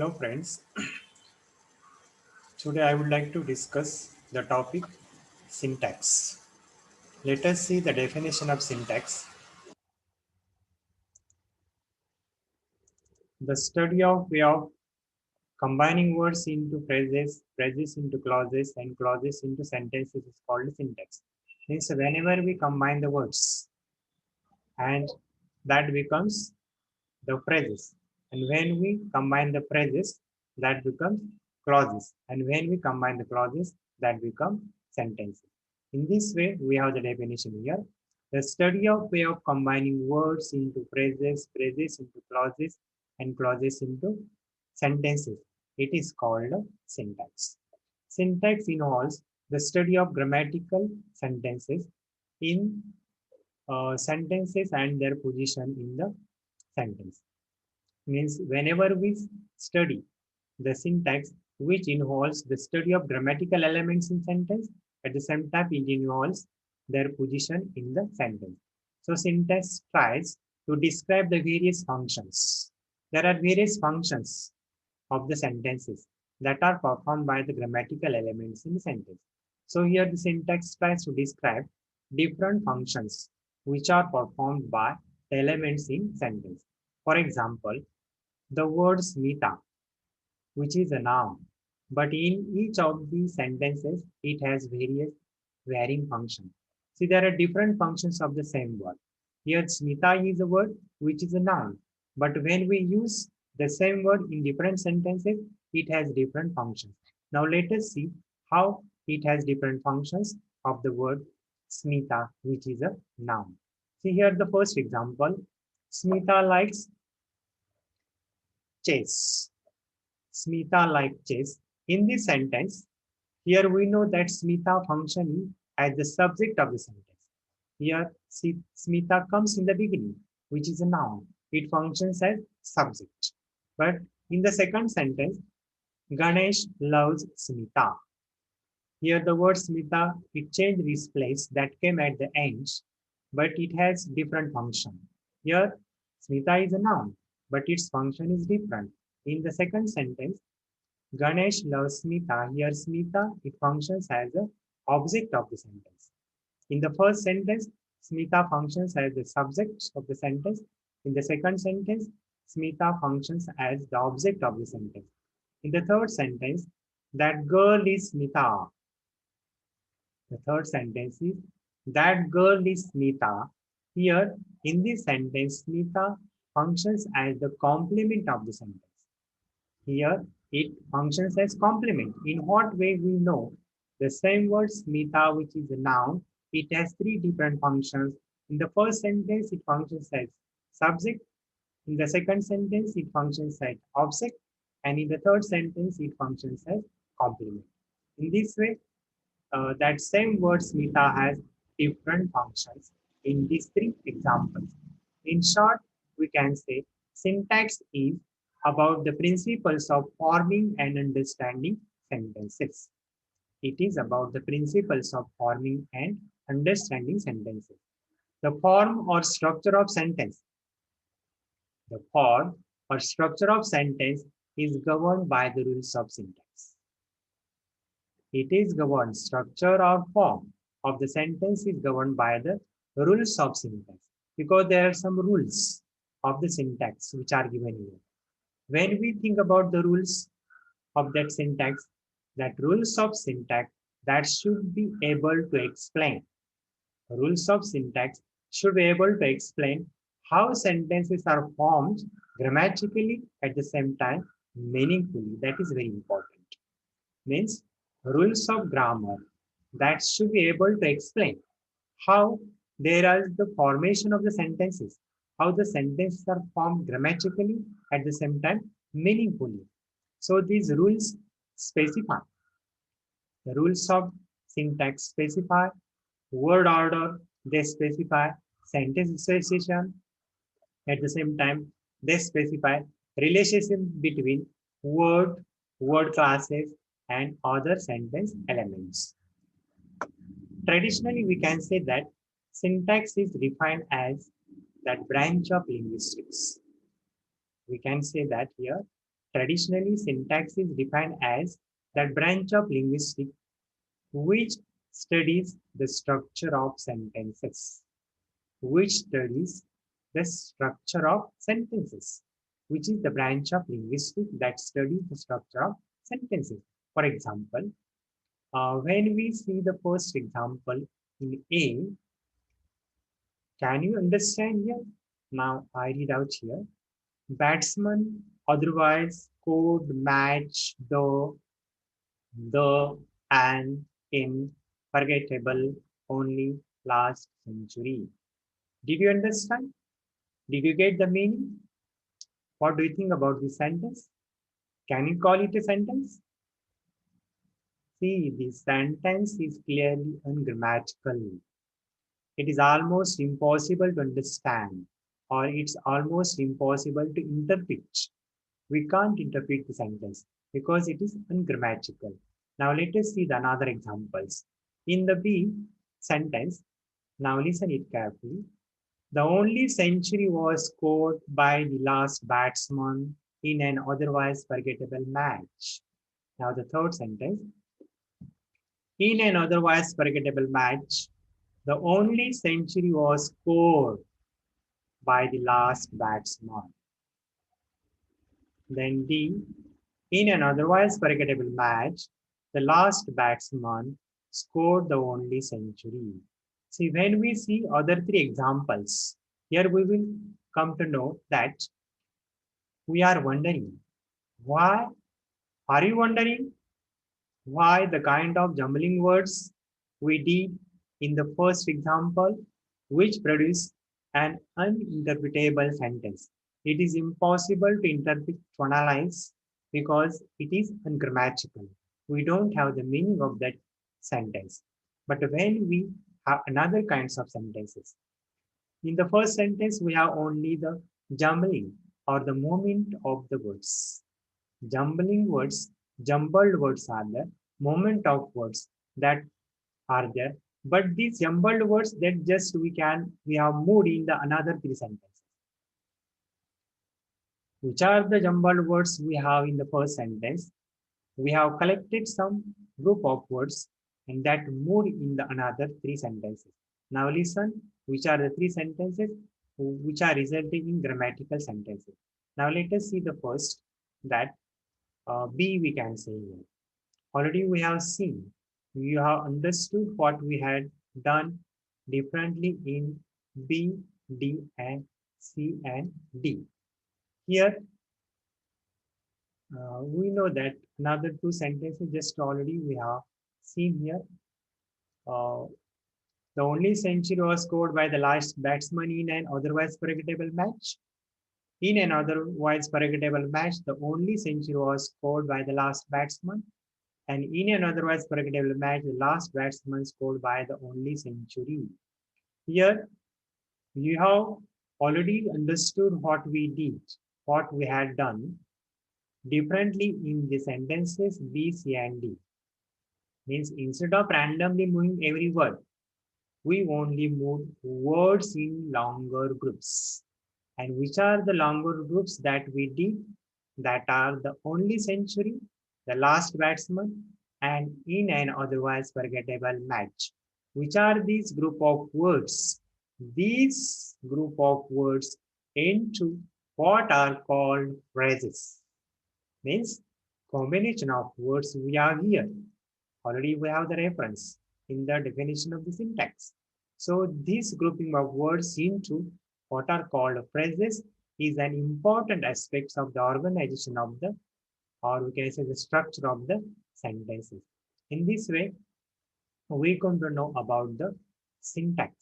Hello friends, today I would like to discuss the topic syntax. Let us see the definition of syntax. The study of way of combining words into phrases, phrases into clauses and clauses into sentences is called syntax. Means whenever we combine the words and that becomes the phrases, and when we combine the phrases that becomes clauses, and when we combine the clauses that become sentences. In this way we have the definition here: the study of way of combining words into phrases, phrases into clauses and clauses into sentences, it is called syntax. Syntax involves the study of grammatical sentences in sentences and their position in the sentence. Means whenever we study the syntax, which involves the study of grammatical elements in sentence, at the same time it involves their position in the sentence. So syntax tries to describe the various functions. There are various functions of the sentences that are performed by the grammatical elements in the sentence. So here the syntax tries to describe different functions which are performed by the elements in sentence. For example, the word Smita, which is a noun, but in each of these sentences, it has various varying functions. See, there are different functions of the same word. Here, Smita is a word which is a noun, but when we use the same word in different sentences, it has different functions. Now, let us see how it has different functions of the word Smita, which is a noun. See here the first example. Smita likes chess. Smita like chess. In this sentence, here we know that Smita functioning as the subject of the sentence. Here, Smita comes in the beginning, which is a noun. It functions as subject. But in the second sentence, Ganesh loves Smita. Here the word Smita, it changed its place that came at the end, but it has different function. Here, Smita is a noun, but its function is different. In the second sentence, Ganesh loves Smita. Here, Smita, it functions as the object of the sentence. In the first sentence, Smita functions as the subject of the sentence. In the second sentence, Smita functions as the object of the sentence. In the third sentence, that girl is Smita. The third sentence is that girl is Smita. Here, in this sentence, Smita functions as the complement of the sentence. Here, it functions as complement. In what way we know? The same word Smita, which is a noun, it has three different functions. In the first sentence, it functions as subject. In the second sentence, it functions as object. And in the third sentence, it functions as complement. In this way, that same word Smita has different functions in these three examples. In short, we can say syntax is about the principles of forming and understanding sentences. It is about the principles of forming and understanding sentences. The form or structure of sentence. The form or structure of sentence is governed by the rules of syntax. It is governed, structure or form of the sentence is governed by the rules of syntax, because there are some rules of the syntax which are given here. When we think about the rules of that syntax, that rules of syntax that should be able to explain, rules of syntax should be able to explain how sentences are formed grammatically at the same time meaningfully. That is very important. Means rules of grammar that should be able to explain how there is the formation of the sentences, how the sentences are formed grammatically at the same time meaningfully. So these rules specify, the rules of syntax specify word order, they specify sentence association, at the same time they specify relationship between word, word classes and other sentence elements. Traditionally, we can say that syntax is defined as that branch of linguistics. We can say that here Traditionally, syntax is defined as that branch of linguistics which studies the structure of sentences, which studies the structure of sentences, which is the branch of linguistics that studies the structure of sentences. For example, when we see the first example in A, can you understand here? Now I read out here. Batsman otherwise scored match the and in forgettable only last century. Did you understand? Did you get the meaning? What do you think about this sentence? Can you call it a sentence? See, the sentence is clearly ungrammatical. It is almost impossible to understand, or it's almost impossible to interpret. We can't interpret the sentence because it is ungrammatical. Now let us see the another examples. In the B sentence, now listen it carefully. The only century was scored by the last batsman in an otherwise forgettable match. Now the third sentence. In an otherwise forgettable match, the only century was scored by the last batsman. Then D. In an otherwise forgettable match, the last batsman scored the only century. See, when we see other three examples, here we will come to know that we are wondering why. Are you wondering why the kind of jumbling words we did in the first example, which produce an uninterpretable sentence? It is impossible to interpret, to analyze, because it is ungrammatical. We don't have the meaning of that sentence. But when we have another kinds of sentences, in the first sentence, we have only the jumbling or the movement of the words. Jumbling words, jumbled words are the moment of words that are there. But these jumbled words that just we have moved in the another three sentences. Which are the jumbled words we have in the first sentence? We have collected some group of words and that moved in the another three sentences. Now listen, which are the three sentences which are resulting in grammatical sentences. Now let us see the first, that B we can say here. Already we have seen, we have understood what we had done differently in B, D, and C and D. Here, we know that another two sentences just already we have seen here. Uh, the only century was scored by the last batsman in an otherwise forgettable match. In an otherwise forgettable match, the only century was scored by the last batsman. And in an otherwise forgettable match, the last batsman scored by the only century. Here, you have already understood what we did, what we had done differently in the sentences B, C, and D. Means instead of randomly moving every word, we only move words in longer groups. And which are the longer groups that we did? That are the only century, the last batsman, and in an otherwise forgettable match. Which are these group of words? These group of words into what are called phrases. Means combination of words we have here. Already we have the reference in the definition of the syntax. So this grouping of words into what are called phrases is an important aspect of the organization of the, or we can say the structure of the sentences. In this way, we come to know about the syntax.